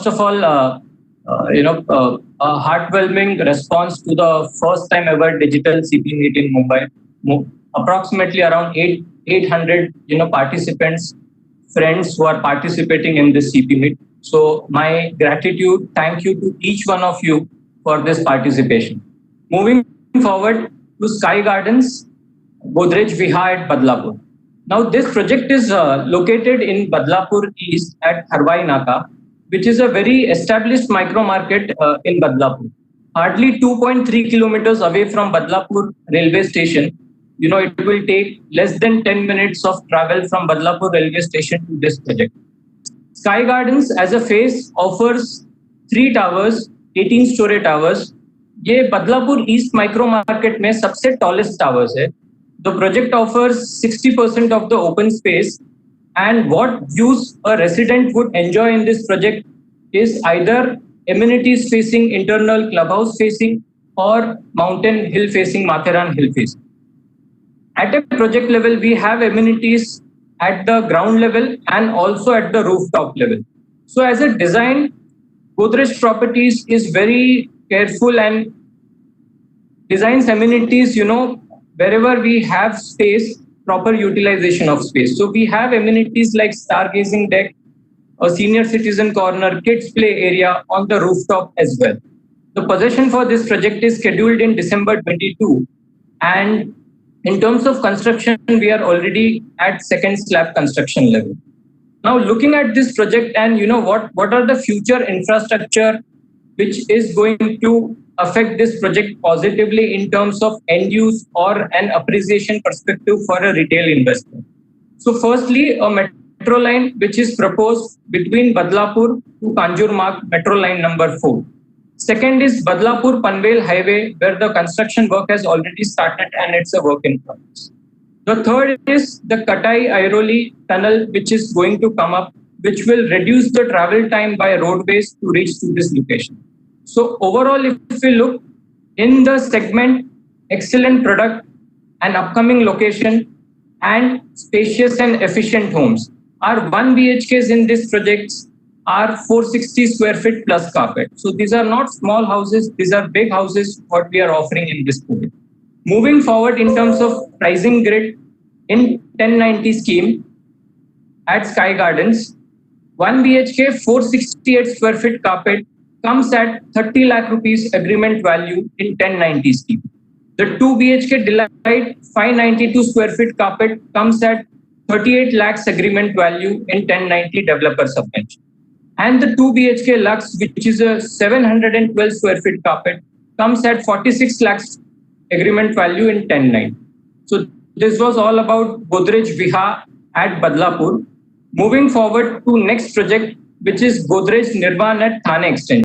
first of all, a heartwarming response to the first time ever digital CP meet in Mumbai. Approximately around 800 participants, friends who are participating in this CP meet. So my gratitude, thank you to each one of you for this participation. Moving forward to Sky Gardens, Godrej Vihar at Badlapur. Now this project is located in Badlapur East at Harwai Naka, which is a very established micro market in Badlapur. Hardly 2.3 kilometers away from Badlapur railway station. It will take less than 10 minutes of travel from Badlapur railway station to this project. Sky Gardens as a phase offers 3 towers, 18-story towers. ये Badlapur east micro market में सबसे tallest towers है. The project offers 60% of the open space, and what views a resident would enjoy in this project is either amenities facing internal clubhouse facing or mountain hill facing, Matheran hill facing. At a project level, we have amenities at the ground level and also at the rooftop level. So as a design, Godrej Properties is very careful and designs amenities, wherever we have space, proper utilization of space. So we have amenities like stargazing deck, a senior citizen corner, kids play area on the rooftop as well. The possession for this project is scheduled in December 22. And in terms of construction, we are already at second slab construction level. Now looking at this project and what are the future infrastructure which is going to affect this project positively in terms of end use or an appreciation perspective for a retail investor. So firstly, a metro line which is proposed between Badlapur to Kanjurmarg, metro line number 4. Second is Badlapur Panvel Highway, where the construction work has already started and it's a work in progress. The third is the Katai-Airoli tunnel, which is going to come up, which will reduce the travel time by roadways to reach to this location. So overall, if we look in the segment, excellent product, an upcoming location, and spacious and efficient homes. Our 1 BHKs in these projects are 460 square feet plus carpet. So these are not small houses, these are big houses, what we are offering in this project. Moving forward in terms of pricing grid, in 1090 scheme at Sky Gardens, 1 BHK 468 square feet carpet comes at 30 lakh rupees agreement value in 1090 scheme. The 2 BHK Delight 592 square feet carpet comes at 38 lakhs agreement value in 1090 developer subvention. And the 2 BHK Lux, which is a 712 square feet carpet, comes at 46 lakhs agreement value in 1090. So this was all about Godrej Vihar at Badlapur. Moving forward to next project, which is Godrej Nirvan at Thane Extension.